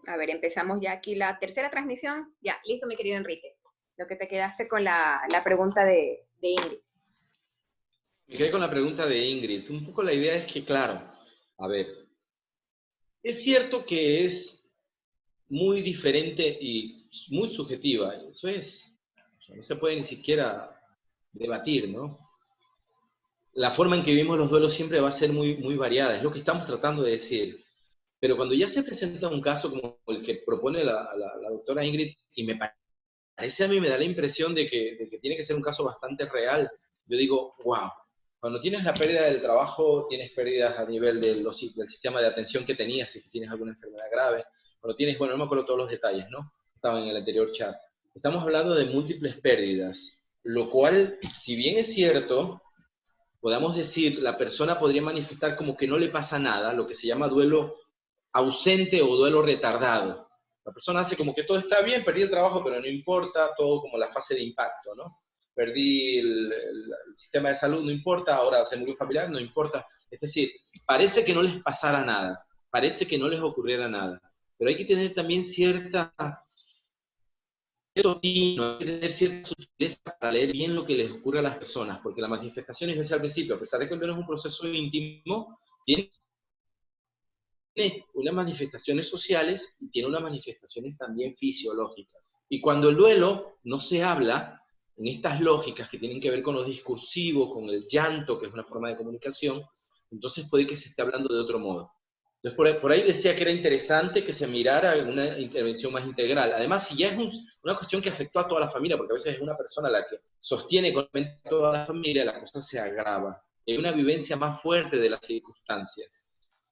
A ver, empezamos ya aquí la tercera transmisión. Ya, listo, mi querido Enrique. Lo que te quedaste con la pregunta de Ingrid. Me quedé con la pregunta de Ingrid. Un poco la idea es que, claro, a ver, es cierto que es muy diferente y muy subjetiva. Eso es, o sea, no se puede ni siquiera debatir, ¿no? La forma en que vivimos los duelos siempre va a ser muy, muy variada, es lo que estamos tratando de decir. Pero cuando ya se presenta un caso como el que propone la doctora Ingrid, y parece a mí, me da la impresión de que tiene que ser un caso bastante real, yo digo, wow, cuando tienes la pérdida del trabajo, tienes pérdidas a nivel del sistema de atención que tenías, si tienes alguna enfermedad grave, cuando tienes, bueno, no me acuerdo todos los detalles, ¿no? Estaban en el anterior chat. Estamos hablando de múltiples pérdidas, lo cual, si bien es cierto, podamos decir, la persona podría manifestar como que no le pasa nada, lo que se llama duelo ausente o duelo retardado. La persona hace como que todo está bien, perdí el trabajo, pero no importa, todo como la fase de impacto, ¿no? Perdí el sistema de salud, no importa, ahora se murió un familiar, no importa. Es decir, parece que no les pasara nada, parece que no les ocurriera nada, pero hay que tener también cierto tino, hay que tener cierta sutileza para leer bien lo que les ocurre a las personas, porque las manifestaciones, yo decía al principio, a pesar de que el duelo es un proceso íntimo, tiene unas manifestaciones sociales y tiene unas manifestaciones también fisiológicas. Y cuando el duelo no se habla en estas lógicas que tienen que ver con lo discursivo, con el llanto, que es una forma de comunicación, entonces puede que se esté hablando de otro modo. Entonces, por ahí decía que era interesante que se mirara una intervención más integral. Además, si ya es una cuestión que afectó a toda la familia, porque a veces es una persona la que sostiene económicamente a toda la familia, la cosa se agrava. Hay una vivencia más fuerte de las circunstancias.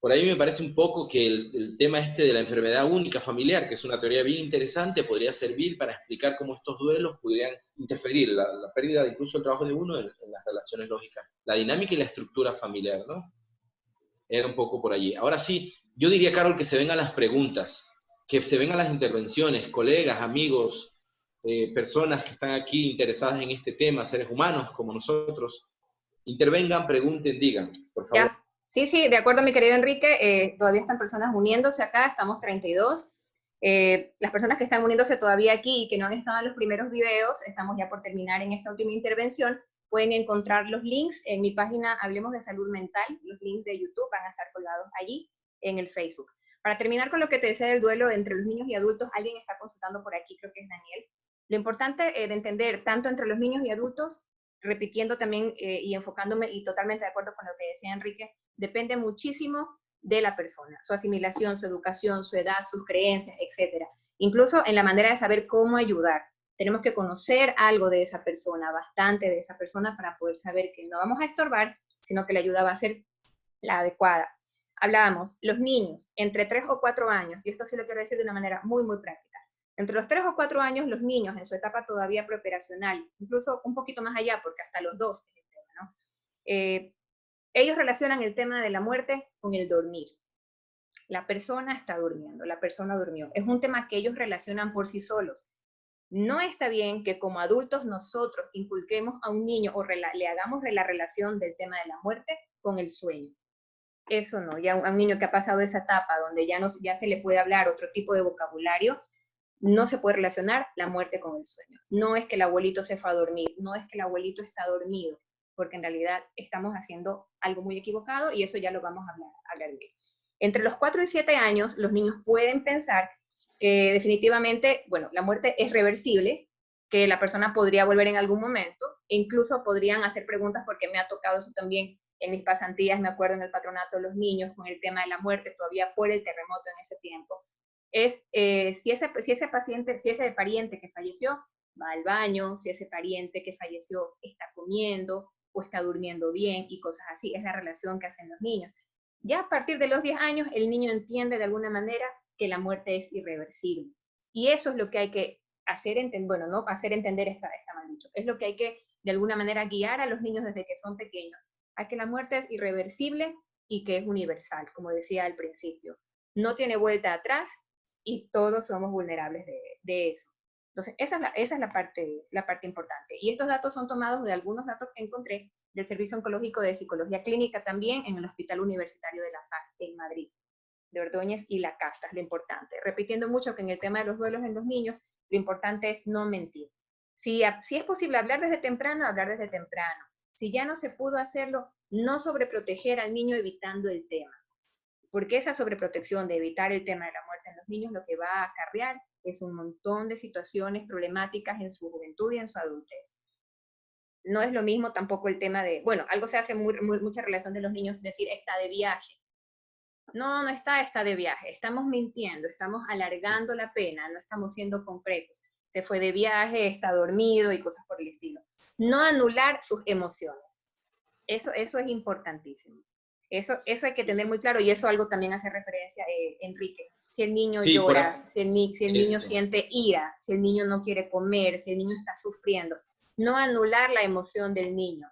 Por ahí me parece un poco que el tema este de la enfermedad única familiar, que es una teoría bien interesante, podría servir para explicar cómo estos duelos podrían interferir, la pérdida incluso del trabajo de uno en las relaciones lógicas, la dinámica y la estructura familiar, ¿no? Era un poco por allí. Ahora sí, yo diría, Carol, que se vengan las preguntas, que se vengan las intervenciones, colegas, amigos, personas que están aquí interesadas en este tema, seres humanos como nosotros, intervengan, pregunten, digan, por favor. Ya, sí, sí, de acuerdo, mi querido Enrique. Todavía están personas uniéndose acá, estamos 32. Las personas que están uniéndose todavía aquí y que no han estado en los primeros videos, estamos ya por terminar en esta última intervención. Pueden encontrar los links en mi página Hablemos de Salud Mental. Los links de YouTube van a estar colgados allí en el Facebook. Para terminar con lo que te decía del duelo entre los niños y adultos, alguien está consultando por aquí, creo que es Daniel. Lo importante de entender, tanto entre los niños y adultos, repitiendo también y enfocándome, y totalmente de acuerdo con lo que decía Enrique, depende muchísimo de la persona, su asimilación, su educación, su edad, sus creencias, etcétera. Incluso en la manera de saber cómo ayudar. Tenemos que conocer algo de esa persona, bastante de esa persona, para poder saber que no vamos a estorbar, sino que la ayuda va a ser la adecuada. Hablábamos, los niños entre 3 o 4 años, y esto sí lo quiero decir de una manera muy, muy práctica. Entre los 3 o 4 años, los niños en su etapa todavía preoperacional, incluso un poquito más allá, porque hasta los 2 es el tema, ¿no? Ellos relacionan el tema de la muerte con el dormir. La persona está durmiendo, la persona durmió. Es un tema que ellos relacionan por sí solos. No está bien que como adultos nosotros inculquemos a un niño o le hagamos la relación del tema de la muerte con el sueño. Eso no, ya a un niño que ha pasado esa etapa donde ya, no, ya se le puede hablar otro tipo de vocabulario, no se puede relacionar la muerte con el sueño. No es que el abuelito se fue a dormir, no es que el abuelito está dormido, porque en realidad estamos haciendo algo muy equivocado y eso ya lo vamos a hablar bien. Entre los 4 y 7 años, los niños pueden pensar que definitivamente, bueno, la muerte es reversible, que la persona podría volver en algún momento, e incluso podrían hacer preguntas, porque me ha tocado eso también en mis pasantías, me acuerdo en el patronato de los niños con el tema de la muerte, todavía por el terremoto en ese tiempo, es si ese paciente, si ese pariente que falleció va al baño, si ese pariente que falleció está comiendo o está durmiendo bien y cosas así. Es la relación que hacen los niños. Ya a partir de los 10 años, el niño entiende de alguna manera que la muerte es irreversible. Y eso es lo que hay que hacer, bueno, no hacer entender, está mal dicho, es lo que hay que de alguna manera guiar a los niños desde que son pequeños, a que la muerte es irreversible y que es universal, como decía al principio. No tiene vuelta atrás y todos somos vulnerables de eso. Entonces, esa es la parte importante. Y estos datos son tomados de algunos datos que encontré del Servicio Oncológico de Psicología Clínica también en el Hospital Universitario de La Paz, en Madrid. de Ordóñez y la casta es lo importante. Repitiendo mucho que en el tema de los duelos en los niños, lo importante es no mentir. Si es posible hablar desde temprano, hablar desde temprano. Si ya no se pudo hacerlo, no sobreproteger al niño evitando el tema. Porque esa sobreprotección de evitar el tema de la muerte en los niños lo que va a acarrear es un montón de situaciones problemáticas en su juventud y en su adultez. No es lo mismo tampoco el tema de, bueno, algo se hace mucha relación de los niños, decir, está de viaje. No, no está de viaje. Estamos mintiendo, estamos alargando la pena, no estamos siendo concretos. Se fue de viaje, está dormido y cosas por el estilo. No anular sus emociones. Eso es importantísimo. Eso hay que tener muy claro, y eso algo también hace referencia Enrique. Si el niño Sí, llora, si el niño siente ira, si el niño no quiere comer, si el niño está sufriendo, no anular la emoción del niño.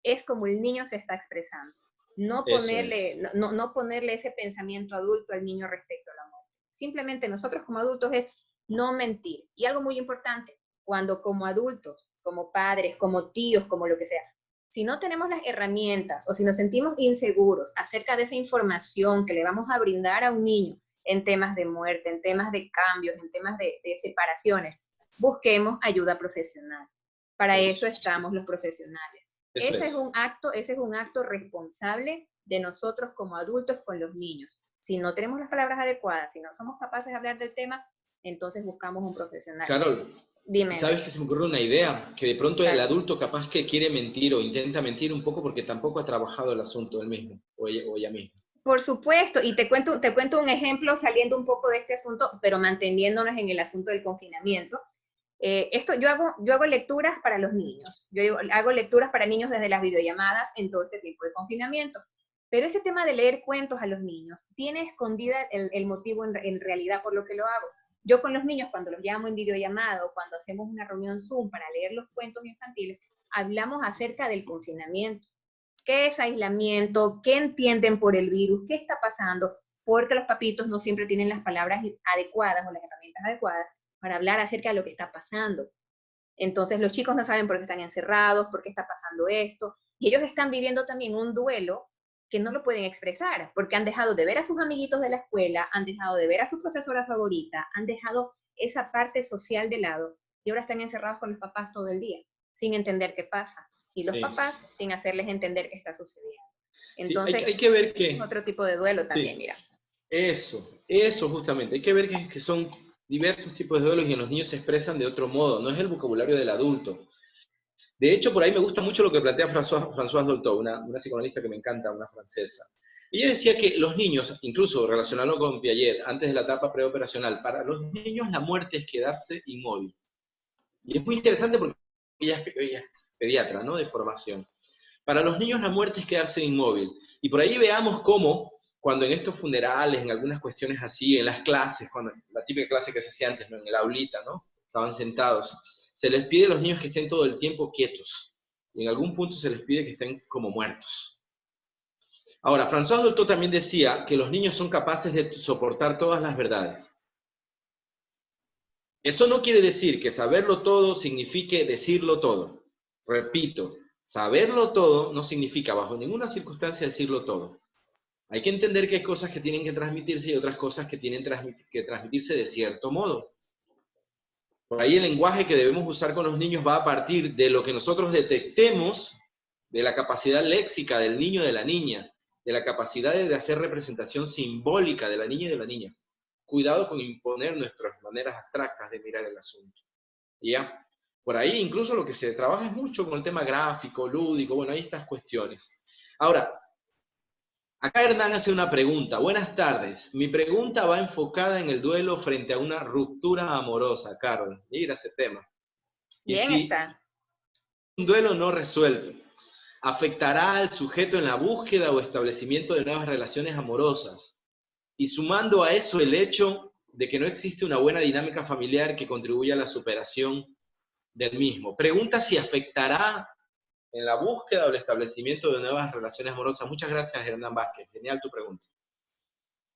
Es como el niño se está expresando. No ponerle ese pensamiento adulto al niño respecto a la muerte. Simplemente nosotros como adultos es no mentir. Y algo muy importante, cuando como adultos, como padres, como tíos, como lo que sea, si no tenemos las herramientas o si nos sentimos inseguros acerca de esa información que le vamos a brindar a un niño en temas de muerte, en temas de cambios, en temas de separaciones, busquemos ayuda profesional. Para eso estamos los profesionales. Ese es un acto responsable de nosotros como adultos con los niños. Si no tenemos las palabras adecuadas, si no somos capaces de hablar del tema, entonces buscamos un profesional. Carol, dime. ¿Sabes que se me ocurre una idea? Que de pronto el adulto capaz que quiere mentir o intenta mentir un poco porque tampoco ha trabajado el asunto él mismo o ella misma. Por supuesto, y te cuento un ejemplo saliendo un poco de este asunto, pero manteniéndonos en el asunto del confinamiento. Yo hago lecturas para los niños, yo hago lecturas para niños desde las videollamadas en todo este tiempo de confinamiento, pero ese tema de leer cuentos a los niños tiene escondida el motivo en realidad por lo que lo hago. Yo con los niños, cuando los llamo en videollamada o cuando hacemos una reunión Zoom para leer los cuentos infantiles, hablamos acerca del confinamiento. ¿Qué es aislamiento? ¿Qué entienden por el virus? ¿Qué está pasando? Porque los papitos no siempre tienen las palabras adecuadas o las herramientas adecuadas para hablar acerca de lo que está pasando. Entonces los chicos no saben por qué están encerrados, por qué está pasando esto, y ellos están viviendo también un duelo que no lo pueden expresar, porque han dejado de ver a sus amiguitos de la escuela, han dejado de ver a su profesora favorita, han dejado esa parte social de lado, y ahora están encerrados con los papás todo el día, sin entender qué pasa, y los papás sin hacerles entender qué está sucediendo. Entonces, hay que ver que... es otro tipo de duelo también, mira. Eso justamente, hay que ver que son diversos tipos de duelos y en los niños se expresan de otro modo, no es el vocabulario del adulto. De hecho, por ahí me gusta mucho lo que plantea Françoise Dolto, una psicoanalista que me encanta, una francesa. Ella decía que los niños, incluso relacionado con Piaget, antes de la etapa preoperacional, para los niños la muerte es quedarse inmóvil. Y es muy interesante porque ella es pediatra, ¿no?, de formación. Para los niños la muerte es quedarse inmóvil. Y por ahí veamos cómo, cuando en estos funerales, en algunas cuestiones así, en las clases, cuando, la típica clase que se hacía antes, ¿no?, en el aulita, ¿no?, estaban sentados, se les pide a los niños que estén todo el tiempo quietos. Y en algún punto se les pide que estén como muertos. Ahora, François Dolto también decía que los niños son capaces de soportar todas las verdades. Eso no quiere decir que saberlo todo signifique decirlo todo. Repito, saberlo todo no significa bajo ninguna circunstancia decirlo todo. Hay que entender que hay cosas que tienen que transmitirse y otras cosas que tienen que transmitirse de cierto modo. Por ahí el lenguaje que debemos usar con los niños va a partir de lo que nosotros detectemos de la capacidad léxica del niño o de la niña, de la capacidad de hacer representación simbólica de la niña y de la niña. Cuidado con imponer nuestras maneras abstractas de mirar el asunto. ¿Ya? Por ahí incluso lo que se trabaja es mucho con el tema gráfico, lúdico, bueno, hay estas cuestiones. Ahora, acá Hernán hace una pregunta. Buenas tardes. Mi pregunta va enfocada en el duelo frente a una ruptura amorosa, Carol. Mira ese tema. Y Bien si está. un duelo no resuelto afectará al sujeto en la búsqueda o establecimiento de nuevas relaciones amorosas. Y sumando a eso el hecho de que no existe una buena dinámica familiar que contribuya a la superación del mismo. Pregunta si afectará en la búsqueda o el establecimiento de nuevas relaciones amorosas. Muchas gracias, Hernán Vázquez. Genial tu pregunta.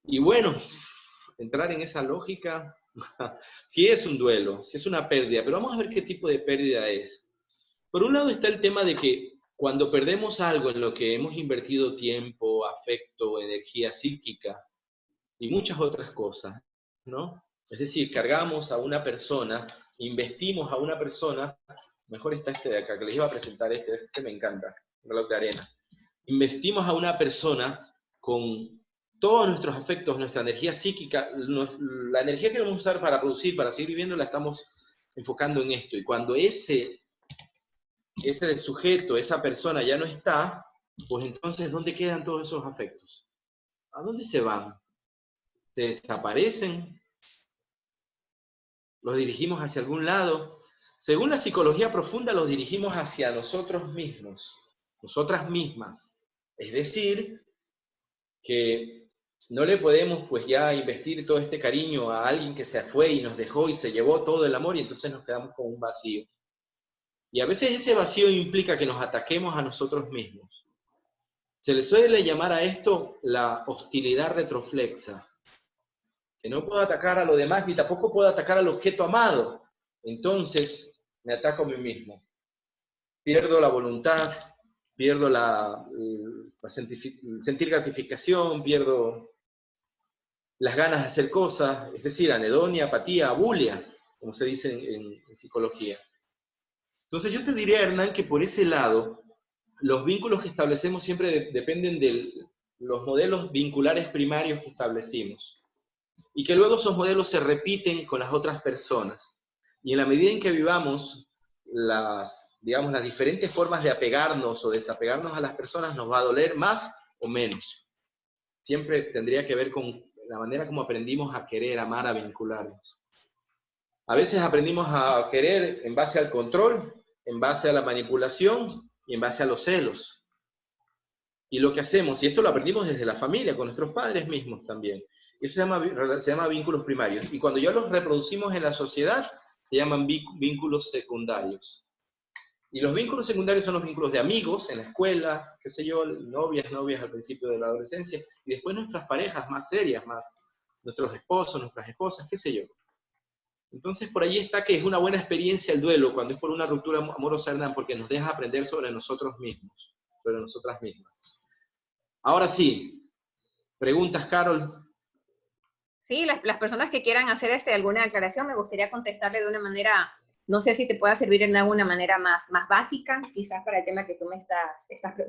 Y bueno, entrar en esa lógica, si es un duelo, si es una pérdida, pero vamos a ver qué tipo de pérdida es. Por un lado está el tema de que cuando perdemos algo en lo que hemos invertido tiempo, afecto, energía psíquica, y muchas otras cosas, ¿no? Es decir, cargamos a una persona, investimos a una persona, mejor está este de acá, que les iba a presentar este me encanta, un reloj de arena. Investimos a una persona con todos nuestros afectos, nuestra energía psíquica, la energía que vamos a usar para producir, para seguir viviendo, la estamos enfocando en esto. Y cuando ese sujeto, esa persona ya no está, pues entonces, ¿dónde quedan todos esos afectos? ¿A dónde se van? ¿Se desaparecen? ¿Los dirigimos hacia algún lado? Según la psicología profunda, los dirigimos hacia nosotros mismos, nosotras mismas. Es decir, que no le podemos pues ya investir todo este cariño a alguien que se fue y nos dejó y se llevó todo el amor y entonces nos quedamos con un vacío. Y a veces ese vacío implica que nos ataquemos a nosotros mismos. Se le suele llamar a esto la hostilidad retroflexa, que no puedo atacar a lo demás ni tampoco puedo atacar al objeto amado. Entonces me ataco a mí mismo. Pierdo la voluntad, pierdo sentir gratificación, pierdo las ganas de hacer cosas, es decir, anedonia, apatía, abulia, como se dice en psicología. Entonces yo te diría, Hernán, que por ese lado, los vínculos que establecemos siempre dependen de los modelos vinculares primarios que establecimos. Y que luego esos modelos se repiten con las otras personas. Y en la medida en que vivamos digamos, las diferentes formas de apegarnos o desapegarnos a las personas, nos va a doler más o menos. Siempre tendría que ver con la manera como aprendimos a querer, amar, a vincularnos. A veces aprendimos a querer en base al control, en base a la manipulación y en base a los celos. Y lo que hacemos, y esto lo aprendimos desde la familia, con nuestros padres mismos también, eso se llama vínculos primarios. Y cuando ya los reproducimos en la sociedad, se llaman vínculos secundarios. Y los vínculos secundarios son los vínculos de amigos en la escuela, qué sé yo, novias al principio de la adolescencia, y después nuestras parejas más serias, nuestros esposos, nuestras esposas, qué sé yo. Entonces por ahí está que es una buena experiencia el duelo, cuando es por una ruptura amorosa, Hernán, porque nos deja aprender sobre nosotros mismos, sobre nosotras mismas. Ahora sí, preguntas, Carol. Sí, las personas que quieran hacer alguna aclaración, me gustaría contestarle de una manera, no sé si te pueda servir en alguna manera más básica, quizás para el tema que tú me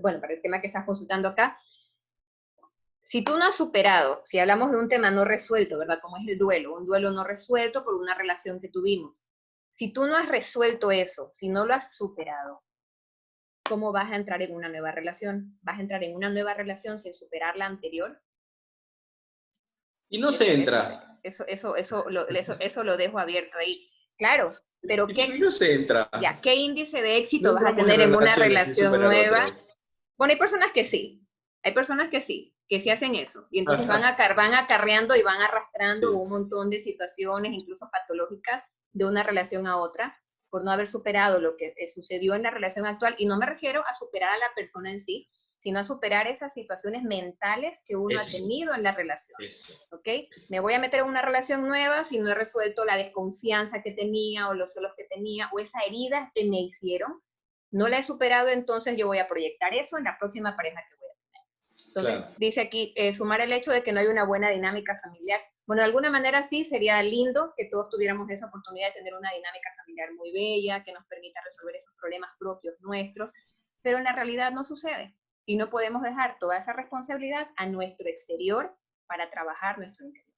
bueno, para el tema que estás consultando acá. Si tú no has superado, si hablamos de un tema no resuelto, ¿verdad? Como es el duelo, un duelo no resuelto por una relación que tuvimos. Si tú no has resuelto eso, si no lo has superado, ¿cómo vas a entrar en una nueva relación? ¿Vas a entrar en una nueva relación sin superar la anterior? Y no se entra. Eso lo dejo abierto ahí. Claro, pero no se entra. Ya, ¿qué índice de éxito vas a tener en una relación nueva? Bueno, hay personas que sí, que sí hacen eso, y entonces van acarreando y van arrastrando un montón de situaciones, incluso patológicas, de una relación a otra, por no haber superado lo que sucedió en la relación actual, y no me refiero a superar a la persona en sí, sino a superar esas situaciones mentales que uno ha tenido en la relación. ¿Ok? Me voy a meter en una relación nueva si no he resuelto la desconfianza que tenía o los celos que tenía o esa herida que me hicieron. No la he superado, entonces yo voy a proyectar eso en la próxima pareja que voy a tener. Entonces, dice aquí, sumar el hecho de que no hay una buena dinámica familiar. Bueno, de alguna manera sí, sería lindo que todos tuviéramos esa oportunidad de tener una dinámica familiar muy bella, que nos permita resolver esos problemas propios nuestros, pero en la realidad no sucede. Y no podemos dejar toda esa responsabilidad a nuestro exterior para trabajar nuestro interior.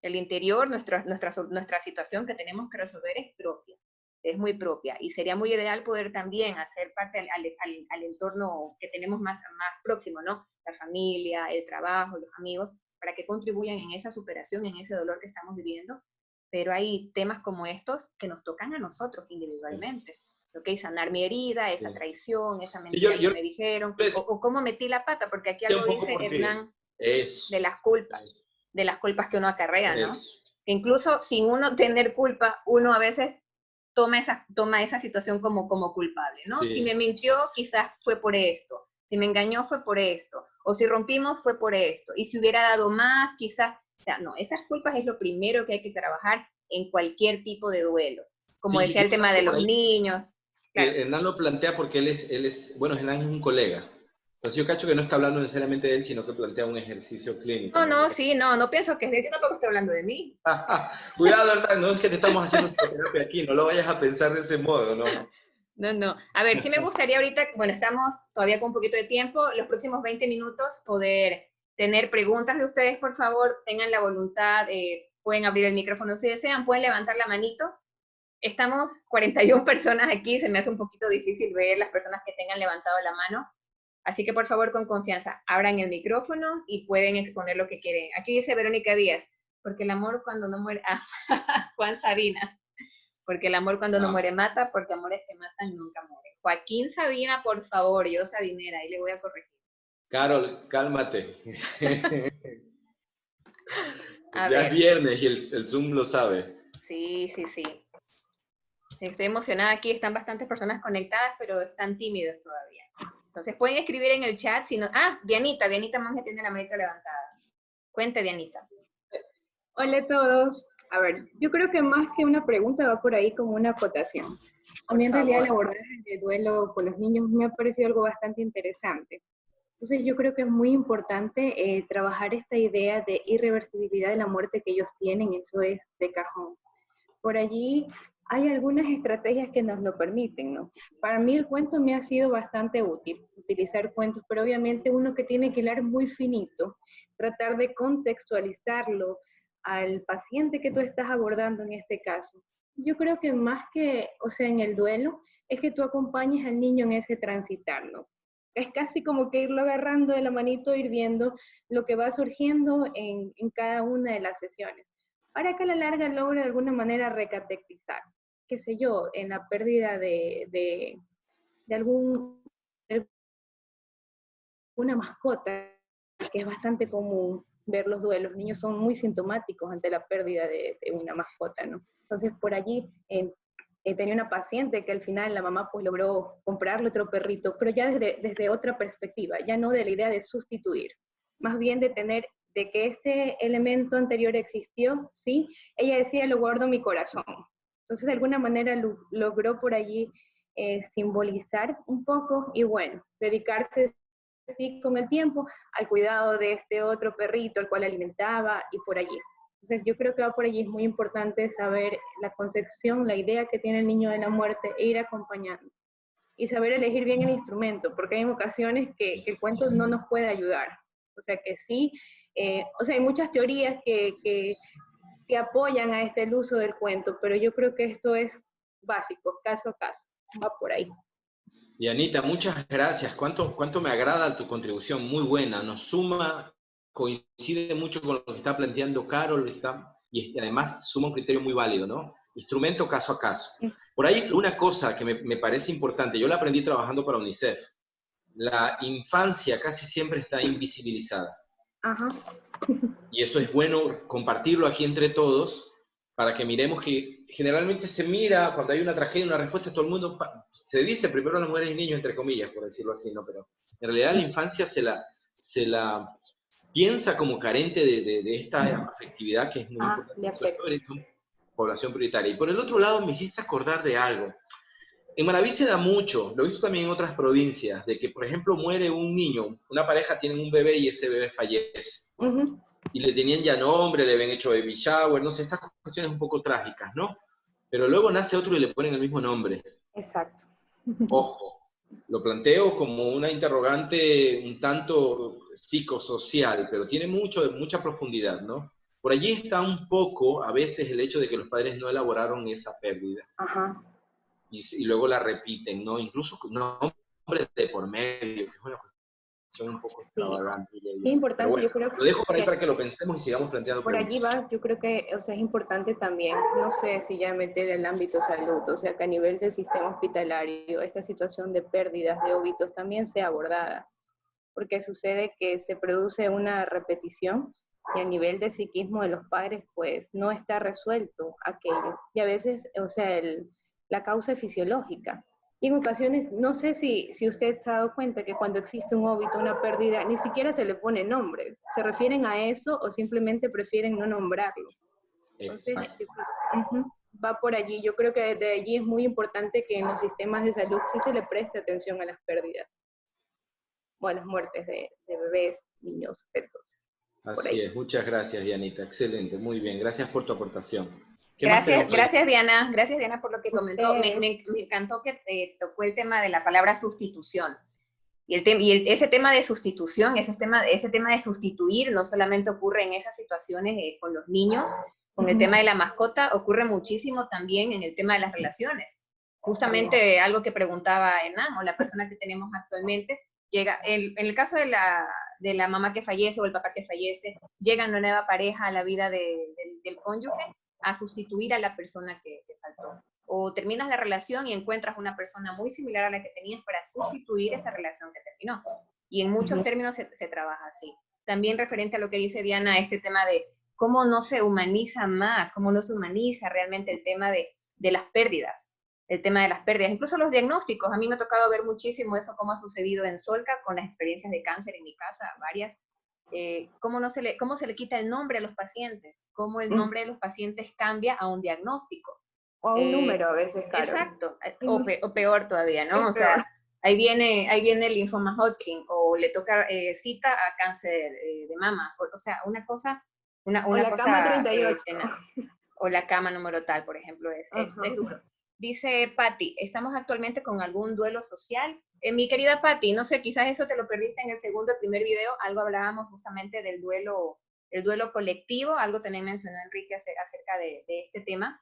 El interior, nuestra situación que tenemos que resolver es propia, es muy propia. Y sería muy ideal poder también hacer parte al entorno que tenemos más próximo, ¿no? La familia, el trabajo, los amigos, para que contribuyan en esa superación, en ese dolor que estamos viviendo. Pero hay temas como estos que nos tocan a nosotros individualmente. ¿Ok? Sanar mi herida, esa traición, esa mentira que me dijeron, o cómo metí la pata, porque aquí algo dice Hernán de las culpas que uno acarrea, ¿no? Que incluso sin uno tener culpa, uno a veces toma esa situación como culpable, ¿no? Si me mintió, quizás fue por esto, si me engañó fue por esto, o si rompimos fue por esto, y si hubiera dado más, quizás, o sea, no, esas culpas es lo primero que hay que trabajar en cualquier tipo de duelo, como decía el tema de los niños. Claro. Hernán lo plantea porque él es, bueno, Hernán es un colega, Entonces yo cacho que no está hablando necesariamente de él, sino que plantea un ejercicio clínico, No, ¿no? no, sí, no, no pienso que es de él, yo tampoco estoy hablando de mí. Cuidado, Hernán, no es que te estamos haciendo psicoterapia aquí, no lo vayas a pensar de ese modo, ¿no? No, no. A ver, sí me gustaría ahorita, bueno, estamos todavía con un poquito de tiempo, los próximos 20 minutos poder tener preguntas de ustedes, por favor, tengan la voluntad, pueden abrir el micrófono si desean, pueden levantar la manito. Estamos 41 personas aquí, se me hace un poquito difícil ver las personas que tengan levantado la mano. Así que por favor, con confianza, abran el micrófono y pueden exponer lo que quieren. Aquí dice Verónica Díaz, porque el amor cuando no muere... Ah, Juan Sabina, porque el amor cuando no muere mata, porque amores que matan nunca mueren. Joaquín Sabina, por favor, yo Sabinera, ahí le voy a corregir. Carol, cálmate. A Ya es ver, viernes y el Zoom lo sabe. sí, sí, sí. Estoy emocionada aquí, están bastantes personas conectadas, pero están tímidos todavía. Entonces pueden escribir en el chat, si no... Ah, Dianita Monge tiene la manita levantada. Cuente, Dianita. Hola a todos. A ver, yo creo que más que una pregunta va por ahí como una acotación. A mí en realidad el abordaje de duelo con los niños me ha parecido algo bastante interesante. Entonces yo creo que es muy importante trabajar esta idea de irreversibilidad de la muerte que ellos tienen, eso es de cajón. Por allí hay algunas estrategias que nos lo permiten, ¿no? Para mí el cuento me ha sido bastante útil, utilizar cuentos, pero obviamente uno que tiene que hilar muy finito, tratar de contextualizarlo al paciente que tú estás abordando en este caso. Yo creo que más que, o sea, en el duelo, es que tú acompañes al niño en ese transitarlo. Es casi como que irlo agarrando de la manito, ir viendo lo que va surgiendo en cada una de las sesiones para que a la larga logre de alguna manera recatextizar, qué sé yo, en la pérdida de alguna mascota, que es bastante común ver los duelos. Los niños son muy sintomáticos ante la pérdida de una mascota, ¿no? Entonces, por allí tenía una paciente que al final la mamá pues logró comprarle otro perrito, pero ya desde otra perspectiva, ya no de la idea de sustituir, más bien de tener de que este elemento anterior existió, sí, ella decía, lo guardo en mi corazón. Entonces, de alguna manera logró por allí simbolizar un poco y bueno, dedicarse sí con el tiempo al cuidado de este otro perrito al cual alimentaba y por allí. Entonces yo creo que va por allí, es muy importante saber la concepción, la idea que tiene el niño de la muerte e ir acompañando. Y saber elegir bien el instrumento, porque hay ocasiones que el cuento no nos puede ayudar. O sea que sí, o sea, hay muchas teorías que apoyan a el uso del cuento, pero yo creo que esto es básico, caso a caso, va por ahí. Y Anita, muchas gracias. ¿Cuánto me agrada tu contribución? Muy buena. Nos suma, coincide mucho con lo que está planteando Carol, y además suma un criterio muy válido, ¿no? Instrumento caso a caso. Por ahí una cosa que me parece importante, yo la aprendí trabajando para UNICEF. La infancia casi siempre está invisibilizada. Ajá. Y eso es bueno compartirlo aquí entre todos para que miremos que generalmente se mira cuando hay una tragedia, una respuesta, todo el mundo se dice primero a las mujeres y niños, entre comillas, por decirlo así, ¿no? Pero en realidad la infancia se la piensa como carente de esta afectividad que es muy importante en su historia, es una población prioritaria. Y por el otro lado me hiciste acordar de algo. En Manaví se da mucho, lo he visto también en otras provincias, de que, por ejemplo, muere un niño, una pareja tiene un bebé y ese bebé fallece. Y le tenían ya nombre, le habían hecho baby shower, no sé, estas cuestiones un poco trágicas, ¿no? Pero luego nace otro y le ponen el mismo nombre. Exacto. Ojo, lo planteo como una interrogante un tanto psicosocial, pero tiene mucha profundidad, ¿no? Por allí está un poco, a veces, el hecho de que los padres no elaboraron esa pérdida. Ajá. Y luego la repiten, ¿no? Incluso con nombres de por medio, que es una cuestión un poco extravagante. Sí. Es importante, bueno, yo creo lo dejo por ahí que para que lo pensemos y sigamos planteando por allí preguntas. va, yo creo que, o sea, es importante también, no sé si ya meter el ámbito salud, o sea, que a nivel del sistema hospitalario, esta situación de pérdidas, de óbitos también sea abordada, porque sucede que se produce una repetición y a nivel de psiquismo de los padres, pues no está resuelto aquello. Y a veces, o sea, la causa es fisiológica. Y en ocasiones, no sé si usted se ha dado cuenta que cuando existe un óbito, una pérdida, ni siquiera se le pone nombre. Se refieren a eso o simplemente prefieren no nombrarlo. Entonces, va por allí. Yo creo que desde allí es muy importante que en los sistemas de salud sí se le preste atención a las pérdidas. bueno, las muertes de bebés, niños, fetos. Así es, muchas gracias, Dianita, excelente, muy bien, gracias por tu aportación. ¿Qué más Gracias, tenemos? gracias Diana por lo que comentó. Me encantó que tocó el tema de la palabra sustitución. Ese tema de sustitución, ese tema de sustituir, no solamente ocurre en esas situaciones con los niños, con el tema de la mascota, ocurre muchísimo también en el tema de las relaciones. Justamente algo que preguntaba Hernán, o la persona que tenemos actualmente, llega, en el caso de la mamá que fallece o el papá que fallece, llega una nueva pareja a la vida del cónyuge a sustituir a la persona que faltó. O terminas la relación y encuentras una persona muy similar a la que tenías para sustituir esa relación que terminó. Y en muchos términos se trabaja así. También referente a lo que dice Diana, este tema de cómo no se humaniza más, cómo no se humaniza realmente el tema de las pérdidas. El tema de las pérdidas, incluso los diagnósticos. A mí me ha tocado ver muchísimo eso, cómo ha sucedido en Solca con las experiencias de cáncer en mi casa, varias. Cómo se le quita el nombre a los pacientes, cómo el nombre de los pacientes cambia a un diagnóstico. O a un número a veces, Carol. Exacto, o peor todavía, ¿no? O sea, ahí viene el linfoma Hodgkin, o le toca cita a cáncer de mamas, o sea, una cosa, una o la cosa, cama 38. O la cama número tal, por ejemplo, es duro. Dice Patti, ¿estamos actualmente con algún duelo social? Mi querida Patti, no sé, quizás eso te lo perdiste en el primer video, algo hablábamos justamente del duelo, el duelo colectivo, algo también mencionó Enrique acerca de este tema.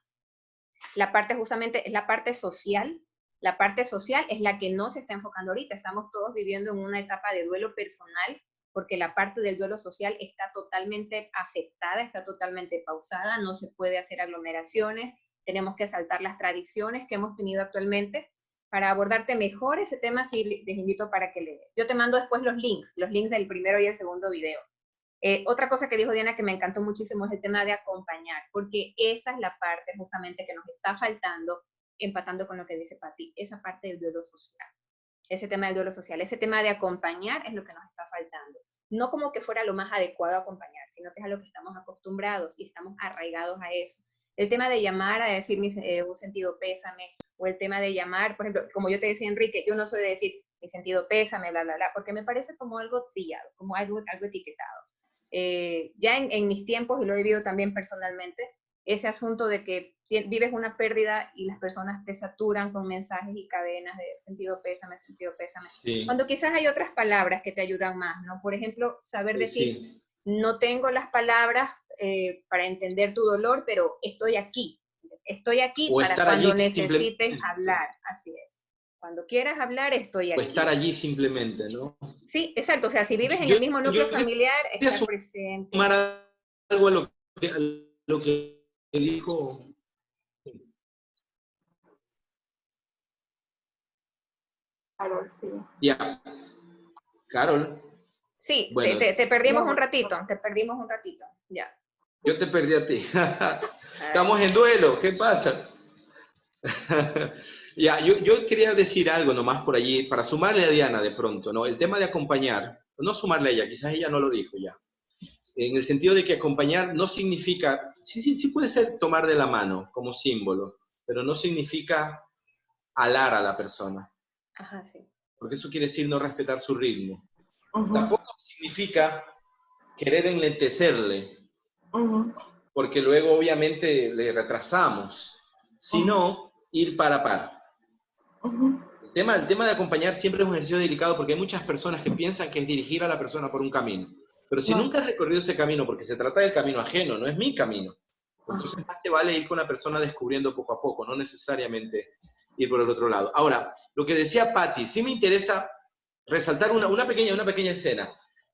La parte justamente es la parte social es la que no se está enfocando ahorita, estamos todos viviendo en una etapa de duelo personal, porque la parte del duelo social está totalmente afectada, está totalmente pausada, no se puede hacer aglomeraciones, tenemos que saltar las tradiciones que hemos tenido actualmente. Para abordarte mejor ese tema, sí les invito para que yo te mando después los links del primero y el segundo video. Otra cosa que dijo Diana que me encantó muchísimo es el tema de acompañar, porque esa es la parte justamente que nos está faltando, empatando con lo que dice Patti, esa parte del duelo social. Ese tema del duelo social, ese tema de acompañar es lo que nos está faltando. No como que fuera lo más adecuado acompañar, sino que es a lo que estamos acostumbrados y estamos arraigados a eso. El tema de llamar a decir un sentido pésame, o el tema de llamar, por ejemplo, como yo te decía, Enrique, yo no soy de decir mi sentido pésame, bla, bla, bla, porque me parece como algo trillado, como algo etiquetado. Ya en mis tiempos, y lo he vivido también personalmente, ese asunto de que vives una pérdida y las personas te saturan con mensajes y cadenas de sentido pésame, sí. Cuando quizás hay otras palabras que te ayudan más, ¿no? Por ejemplo, saber decir, sí, no tengo las palabras para entender tu dolor, pero estoy aquí para cuando necesites hablar, así es. Cuando quieras hablar, estoy aquí. O estar allí simplemente, ¿no? Sí, exacto. O sea, si vives en el mismo núcleo familiar, estar presente. Sumar algo a lo que dijo. Carol, sí. Ya. Carol. Sí, bueno, te perdimos un ratito, ya. Yo te perdí a ti. Estamos en duelo, ¿qué pasa? Ya, yo quería decir algo nomás por allí, para sumarle a Diana de pronto, ¿no? El tema de acompañar, no sumarle a ella, quizás ella no lo dijo ya. En el sentido de que acompañar no significa, sí puede ser tomar de la mano como símbolo, pero no significa alar a la persona. Ajá, sí. Porque eso quiere decir no respetar su ritmo. Tampoco significa querer enlentecerle, porque luego obviamente le retrasamos, sino ir par a par. El tema de acompañar siempre es un ejercicio delicado porque hay muchas personas que piensan que es dirigir a la persona por un camino. Pero si nunca has recorrido ese camino, porque se trata del camino ajeno, no es mi camino, entonces más te vale ir con la persona descubriendo poco a poco, no necesariamente ir por el otro lado. Ahora, lo que decía Patti, sí me interesa resaltar una pequeña escena.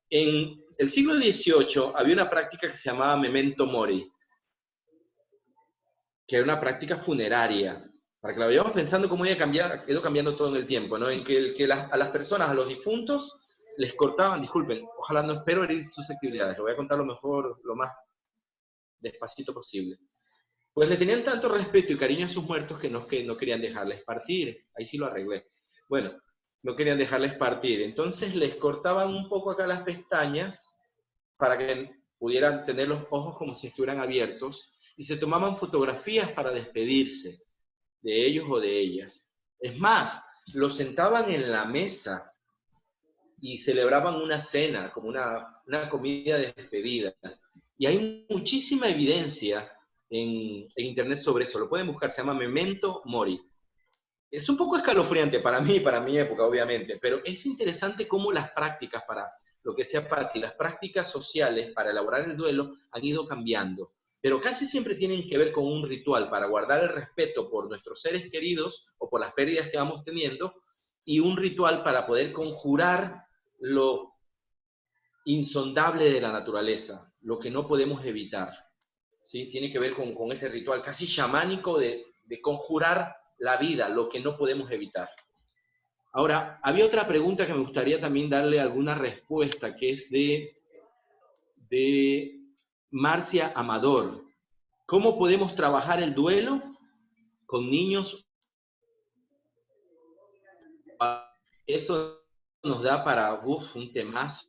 En el siglo XVIII había una práctica que se llamaba memento mori, que era una práctica funeraria. Para que la vayamos pensando cómo ido cambiando todo en el tiempo, ¿no? En que a las personas, a los difuntos, les cortaban, disculpen, ojalá no espero herir susceptibilidades, lo voy a contar lo mejor, lo más despacito posible. Pues le tenían tanto respeto y cariño a sus muertos que no querían dejarles partir. Ahí sí lo arreglé. Bueno, no querían dejarles partir. Entonces les cortaban un poco acá las pestañas para que pudieran tener los ojos como si estuvieran abiertos y se tomaban fotografías para despedirse de ellos o de ellas. Es más, los sentaban en la mesa y celebraban una cena, como una comida de despedida. Y hay muchísima evidencia en Internet sobre eso. Lo pueden buscar, se llama Memento Mori. Es un poco escalofriante para mi época, obviamente, pero es interesante cómo las prácticas, para lo que sea Patti, las prácticas sociales para elaborar el duelo han ido cambiando, pero casi siempre tienen que ver con un ritual para guardar el respeto por nuestros seres queridos o por las pérdidas que vamos teniendo, y un ritual para poder conjurar lo insondable de la naturaleza, lo que no podemos evitar. ¿Sí? Tiene que ver con ese ritual casi chamánico de conjurar la vida, lo que no podemos evitar. Ahora, había otra pregunta que me gustaría también darle alguna respuesta, que es de Marcia Amador. ¿Cómo podemos trabajar el duelo con niños? Eso nos da para un temazo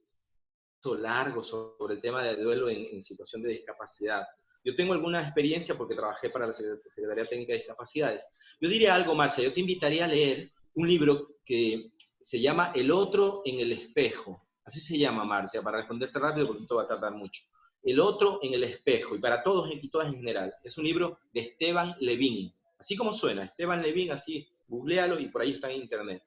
largo sobre el tema del duelo en situación de discapacidad. Yo tengo alguna experiencia porque trabajé para la Secretaría Técnica de Discapacidades. Yo diría algo, Marcia, yo te invitaría a leer un libro que se llama El otro en el espejo. Así se llama, Marcia, para responderte rápido porque esto va a tardar mucho. El otro en el espejo, y para todos y todas en general. Es un libro de Esteban Levin. Así como suena, Esteban Levin, así, googlealo y por ahí está en internet.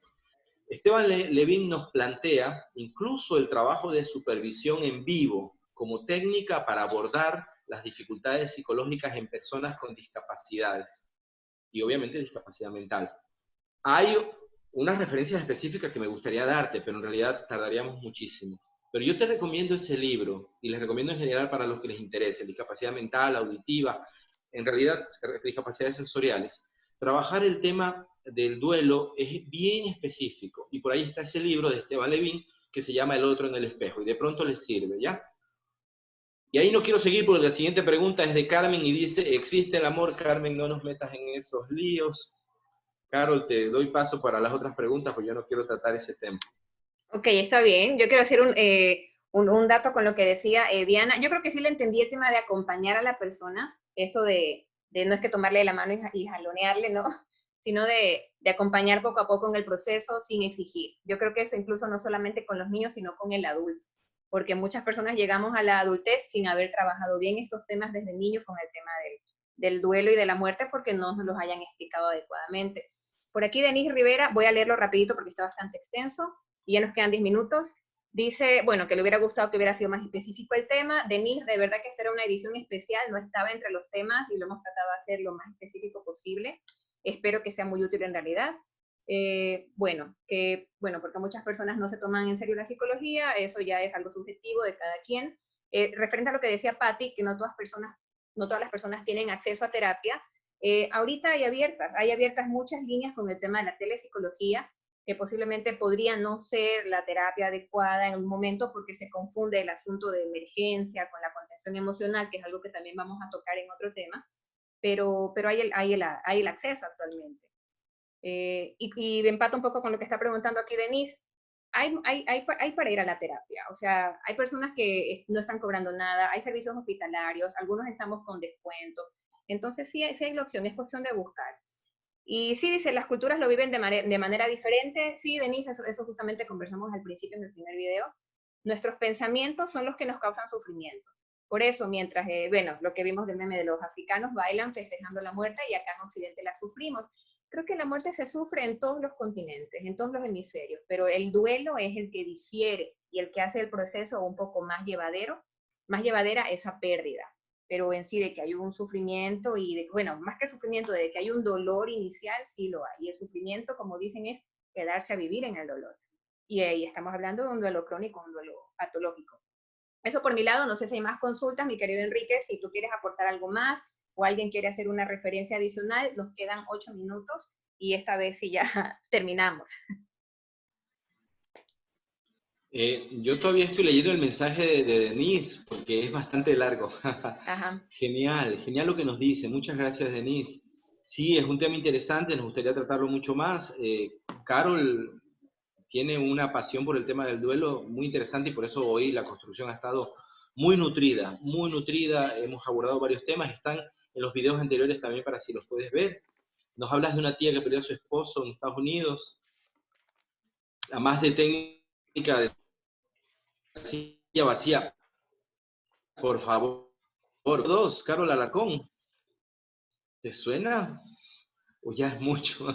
Esteban Levin nos plantea incluso el trabajo de supervisión en vivo como técnica para abordar las dificultades psicológicas en personas con discapacidades y obviamente discapacidad mental. Hay unas referencias específicas que me gustaría darte, pero en realidad tardaríamos muchísimo. Pero yo te recomiendo ese libro y les recomiendo en general para los que les interese, discapacidad mental, auditiva, en realidad discapacidades sensoriales. Trabajar el tema del duelo es bien específico y por ahí está ese libro de Esteban Levin que se llama El otro en el espejo y de pronto les sirve, ¿ya? Y ahí no quiero seguir porque la siguiente pregunta es de Carmen y dice, ¿existe el amor? Carmen, no nos metas en esos líos. Carol, te doy paso para las otras preguntas porque yo no quiero tratar ese tema. Ok, está bien. Yo quiero hacer un dato con lo que decía Diana. Yo creo que sí le entendí el tema de acompañar a la persona, esto de no es que tomarle la mano y jalonearle, ¿no? Sino de acompañar poco a poco en el proceso sin exigir. Yo creo que eso incluso no solamente con los niños, sino con el adulto, porque muchas personas llegamos a la adultez sin haber trabajado bien estos temas desde niños con el tema del duelo y de la muerte porque no nos los hayan explicado adecuadamente. Por aquí Denise Rivera, voy a leerlo rapidito porque está bastante extenso y ya nos quedan 10 minutos. Dice, bueno, que le hubiera gustado que hubiera sido más específico el tema. Denise, de verdad que esta era una edición especial, no estaba entre los temas y lo hemos tratado de hacer lo más específico posible. Espero que sea muy útil en realidad. Bueno, porque muchas personas no se toman en serio la psicología, eso ya es algo subjetivo de cada quien. Referente a lo que decía Patti, que no todas las personas tienen acceso a terapia, ahorita hay abiertas muchas líneas con el tema de la telepsicología, que posiblemente podría no ser la terapia adecuada en un momento porque se confunde el asunto de emergencia con la contención emocional, que es algo que también vamos a tocar en otro tema, pero hay el acceso actualmente. Y empata un poco con lo que está preguntando aquí Denise, hay para ir a la terapia, o sea, hay personas que no están cobrando nada, hay servicios hospitalarios, algunos estamos con descuento, entonces sí hay la opción, es cuestión de buscar. Y sí, dice, las culturas lo viven de manera diferente. Sí, Denise, eso justamente conversamos al principio en el primer video. Nuestros pensamientos son los que nos causan sufrimiento. Por eso, mientras, lo que vimos del meme de los africanos bailan festejando la muerte y acá en Occidente la sufrimos. Creo que la muerte se sufre en todos los continentes, en todos los hemisferios, pero el duelo es el que difiere y el que hace el proceso un poco más llevadera esa pérdida. Pero en sí de que hay un sufrimiento y más que sufrimiento, de que hay un dolor inicial, sí lo hay. Y el sufrimiento, como dicen, es quedarse a vivir en el dolor. Y ahí estamos hablando de un duelo crónico, un duelo patológico. Eso por mi lado, no sé si hay más consultas, mi querido Enrique, si tú quieres aportar algo más o alguien quiere hacer una referencia adicional, nos quedan 8 minutos y esta vez sí ya terminamos. Yo todavía estoy leyendo el mensaje de Denise, porque es bastante largo. Ajá. Genial, genial lo que nos dice. Muchas gracias, Denise. Sí, es un tema interesante, nos gustaría tratarlo mucho más. Carol tiene una pasión por el tema del duelo muy interesante y por eso hoy la construcción ha estado muy nutrida, muy nutrida. Hemos abordado varios temas, están en los videos anteriores también para si los puedes ver. Nos hablas de una tía que perdió a su esposo en Estados Unidos, a más de técnica de silla vacía, por favor. Dos, Carol Alarcón. ¿Te suena? O ya es mucho.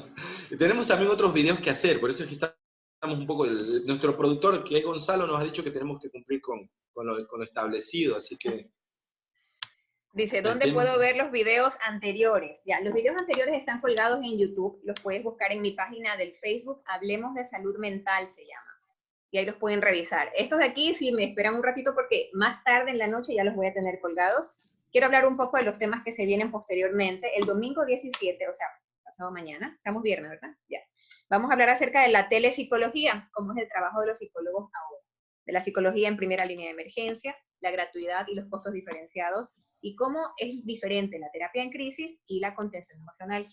Tenemos también otros videos que hacer, por eso es que estamos un poco... nuestro productor, que es Gonzalo, nos ha dicho que tenemos que cumplir con lo establecido, así que... Dice, ¿dónde puedo ver los videos anteriores? Ya, los videos anteriores están colgados en YouTube, los puedes buscar en mi página del Facebook, Hablemos de Salud Mental se llama, y ahí los pueden revisar. Estos de aquí, sí, me esperan un ratito porque más tarde en la noche ya los voy a tener colgados. Quiero hablar un poco de los temas que se vienen posteriormente. El domingo 17, o sea, pasado mañana, estamos viernes, ¿verdad? Ya. Vamos a hablar acerca de la telepsicología, cómo es el trabajo de los psicólogos ahora, de la psicología en primera línea de emergencia, la gratuidad y los costos diferenciados, y cómo es diferente la terapia en crisis y la contención emocional.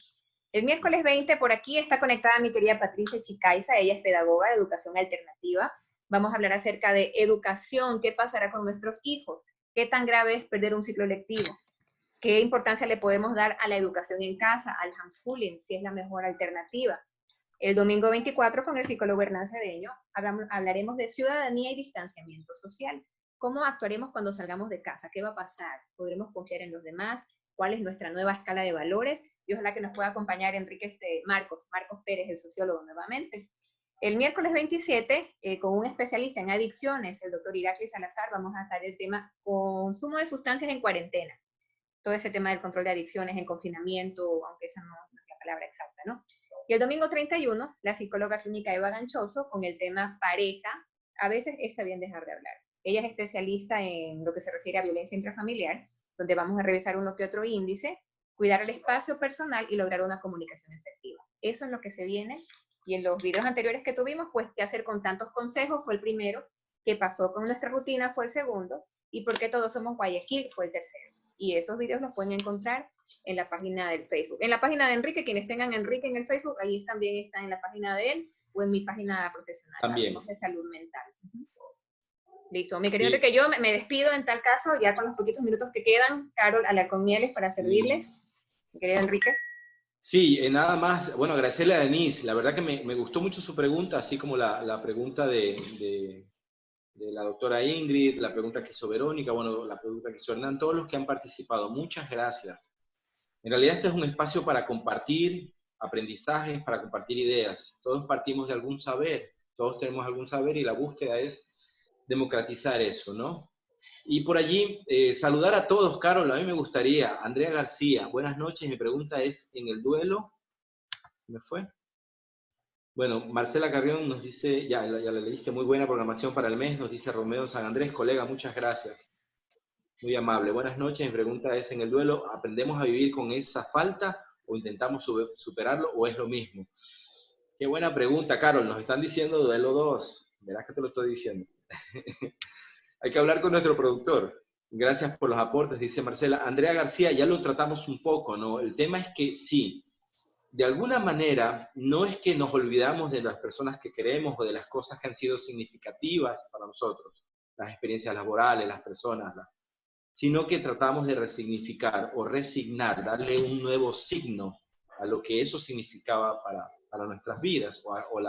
El miércoles 20 por aquí está conectada mi querida Patricia Chicaiza, ella es pedagoga de educación alternativa. Vamos a hablar acerca de educación, qué pasará con nuestros hijos, qué tan grave es perder un ciclo lectivo, qué importancia le podemos dar a la educación en casa, al homeschooling, si es la mejor alternativa. El domingo 24 con el psicólogo Hernán Cedeño hablaremos de ciudadanía y distanciamiento social. ¿Cómo actuaremos cuando salgamos de casa? ¿Qué va a pasar? ¿Podremos confiar en los demás? ¿Cuál es nuestra nueva escala de valores? Y ojalá que nos pueda acompañar Enrique Marcos Pérez, el sociólogo, nuevamente. El miércoles 27, con un especialista en adicciones, el doctor Irakli Salazar, vamos a estar el tema consumo de sustancias en cuarentena. Todo ese tema del control de adicciones en confinamiento, aunque esa no es la palabra exacta, ¿no? Y el domingo 31, la psicóloga clínica Eva Ganchoso, con el tema pareja, a veces está bien dejar de hablar. Ella es especialista en lo que se refiere a violencia intrafamiliar, donde vamos a revisar uno que otro índice, cuidar el espacio personal y lograr una comunicación efectiva. Eso es lo que se viene. Y en los videos anteriores que tuvimos, pues, qué hacer con tantos consejos fue el primero, qué pasó con nuestra rutina fue el segundo, y por qué todos somos Guayaquil fue el tercero. Y esos videos los pueden encontrar en la página del Facebook. En la página de Enrique, quienes tengan a Enrique en el Facebook, ahí también está en la página de él, o en mi página profesional, también de salud mental. Listo, mi querido Enrique, yo me despido en tal caso, ya con los poquitos minutos que quedan. Carol Alarcón Mieles para servirles. Mi querido Enrique. Sí, nada más, bueno, agradecerle a Denise, la verdad que me gustó mucho su pregunta, así como la pregunta de la doctora Ingrid, la pregunta que hizo Verónica, bueno, la pregunta que hizo Hernán, todos los que han participado, muchas gracias. En realidad este es un espacio para compartir aprendizajes, para compartir ideas. Todos partimos de algún saber, todos tenemos algún saber y la búsqueda es democratizar eso, ¿no? Y por allí, saludar a todos, Carol, a mí me gustaría. Andrea García, buenas noches, mi pregunta es, ¿en el duelo? ¿Se me fue? Bueno, Marcela Carrión nos dice, ya la leíste, muy buena programación para el mes, nos dice Romeo San Andrés, colega, muchas gracias. Muy amable. Buenas noches, mi pregunta es, ¿en el duelo aprendemos a vivir con esa falta o intentamos superarlo o es lo mismo? Qué buena pregunta, Carol, nos están diciendo duelo 2, verás que te lo estoy diciendo. Hay que hablar con nuestro productor. Gracias por los aportes, dice Marcela. Andrea García, ya lo tratamos un poco, ¿no? El tema es que sí, de alguna manera, no es que nos olvidamos de las personas que queremos o de las cosas que han sido significativas para nosotros, las experiencias laborales, las personas, sino que tratamos de resignificar o resignar, darle un nuevo signo a lo que eso significaba para nuestras vidas o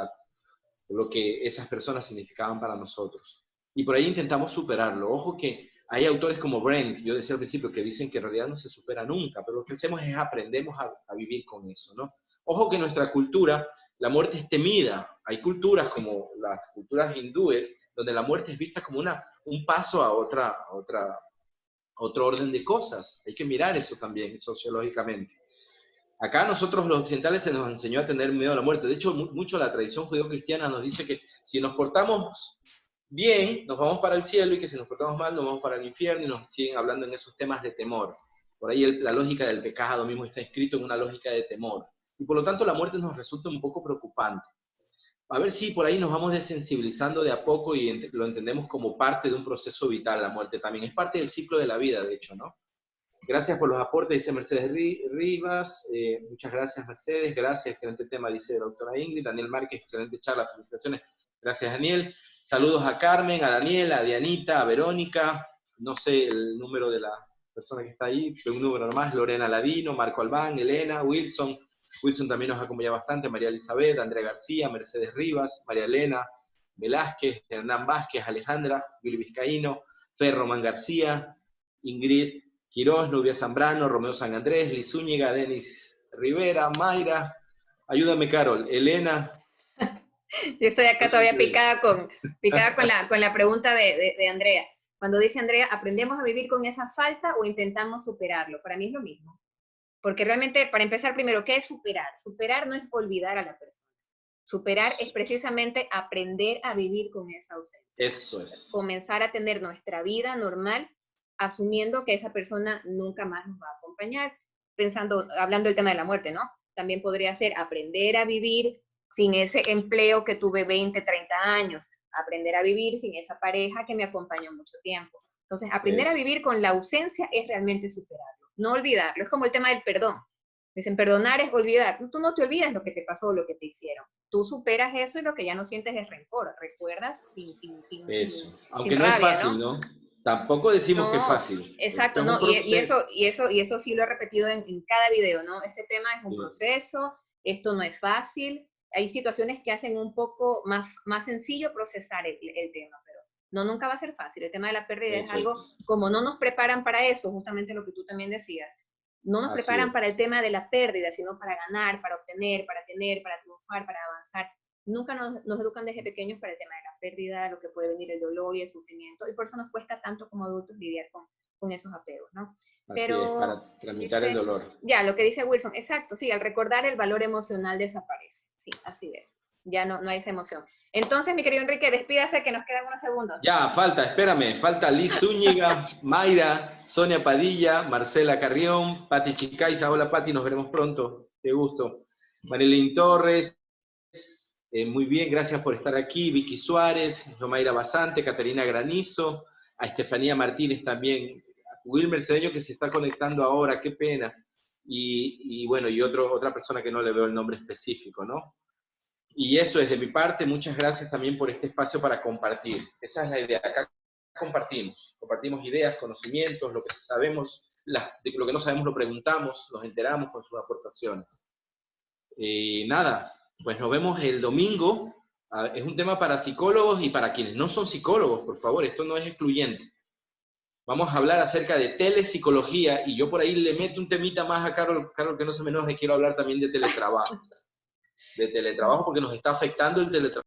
lo que esas personas significaban para nosotros. Y por ahí intentamos superarlo. Ojo que hay autores como Brent, yo decía al principio, que dicen que en realidad no se supera nunca, pero lo que hacemos es aprendemos a vivir con eso, ¿no? Ojo que en nuestra cultura la muerte es temida. Hay culturas como las culturas hindúes, donde la muerte es vista como un paso a otro orden de cosas. Hay que mirar eso también sociológicamente. Acá a nosotros los occidentales se nos enseñó a tener miedo a la muerte. De hecho, mucho la tradición judío-cristiana nos dice que si nos portamos bien, nos vamos para el cielo, y que si nos portamos mal, nos vamos para el infierno, y nos siguen hablando en esos temas de temor. Por ahí la lógica del pecado mismo está escrito en una lógica de temor. Y por lo tanto la muerte nos resulta un poco preocupante. A ver si por ahí nos vamos desensibilizando de a poco y lo entendemos como parte de un proceso vital. La muerte también es parte del ciclo de la vida, de hecho, ¿no? Gracias por los aportes, dice Mercedes Rivas. Muchas gracias, Mercedes. Gracias, excelente tema, dice la doctora Ingrid. Daniel Márquez, excelente charla, felicitaciones. Gracias, Daniel. Saludos a Carmen, a Daniel, a Dianita, a Verónica. No sé el número de la persona que está ahí, pero un número nomás. Lorena Ladino, Marco Albán, Elena, Wilson. Wilson también nos acompaña bastante. María Elizabeth, Andrea García, Mercedes Rivas, María Elena, Velázquez, Hernán Vázquez, Alejandra, Billy Vizcaíno, Fer Román García, Ingrid Quirós, Nubia Zambrano, Romeo San Andrés, Liz Zúñiga, Denis Rivera, Mayra, ayúdame Carol, Elena. Yo estoy acá todavía picada con la pregunta de Andrea. Cuando dice Andrea, ¿aprendemos a vivir con esa falta o intentamos superarlo? Para mí es lo mismo. Porque realmente, para empezar primero, ¿qué es superar? Superar no es olvidar a la persona. Superar es precisamente aprender a vivir con esa ausencia. Eso es. Comenzar a tener nuestra vida normal, asumiendo que esa persona nunca más nos va a acompañar. Hablando del tema de la muerte, ¿no? También podría ser aprender a vivir sin ese empleo que tuve 20, 30 años. Aprender a vivir sin esa pareja que me acompañó mucho tiempo. Entonces, aprender a vivir con la ausencia es realmente superarlo, no olvidarlo. Es como el tema del perdón. Dicen, perdonar es olvidar. Tú no te olvidas lo que te pasó o lo que te hicieron. Tú superas eso y lo que ya no sientes es rencor. ¿Recuerdas? Eso. Aunque sin no rabia, es fácil, ¿no? Tampoco decimos que es fácil. Exacto, ¿no? Y eso sí lo he repetido en cada video, ¿no? Este tema es un proceso, esto no es fácil. Hay situaciones que hacen un poco más sencillo procesar el tema, pero nunca va a ser fácil. El tema de la pérdida es algo, como no nos preparan para eso, justamente lo que tú también decías, no nos preparan para el tema de la pérdida, sino para ganar, para obtener, para tener, para triunfar, para avanzar. Nunca nos educan desde pequeños para el tema de la pérdida, lo que puede venir el dolor y el sufrimiento, y por eso nos cuesta tanto como adultos lidiar con esos apegos, ¿no? Pero, así es, para tramitar el dolor. Ya, lo que dice Wilson, exacto, sí, al recordar el valor emocional desaparece, sí, así es, ya no hay esa emoción. Entonces, mi querido Enrique, despídase que nos quedan unos segundos. Ya, falta Liz Zúñiga, Mayra, Sonia Padilla, Marcela Carrión, Pati Chicaiza, hola Pati, nos veremos pronto, qué gusto. Marilyn Torres, muy bien, gracias por estar aquí, Vicky Suárez, Yomaira Basante, Caterina Granizo, a Estefanía Martínez también, a Wilmer Cedeño que se está conectando ahora, qué pena, y bueno, y otra persona que no le veo el nombre específico, ¿no? Y eso es de mi parte, muchas gracias también por este espacio para compartir. Esa es la idea, acá compartimos ideas, conocimientos, lo que sabemos, lo que no sabemos lo preguntamos, nos enteramos con sus aportaciones. Nada, pues nos vemos el domingo. Es un tema para psicólogos y para quienes no son psicólogos, por favor, esto no es excluyente. Vamos a hablar acerca de telepsicología y yo por ahí le meto un temita más a Carol, que no se me enoje, quiero hablar también de teletrabajo. Porque nos está afectando el teletrabajo.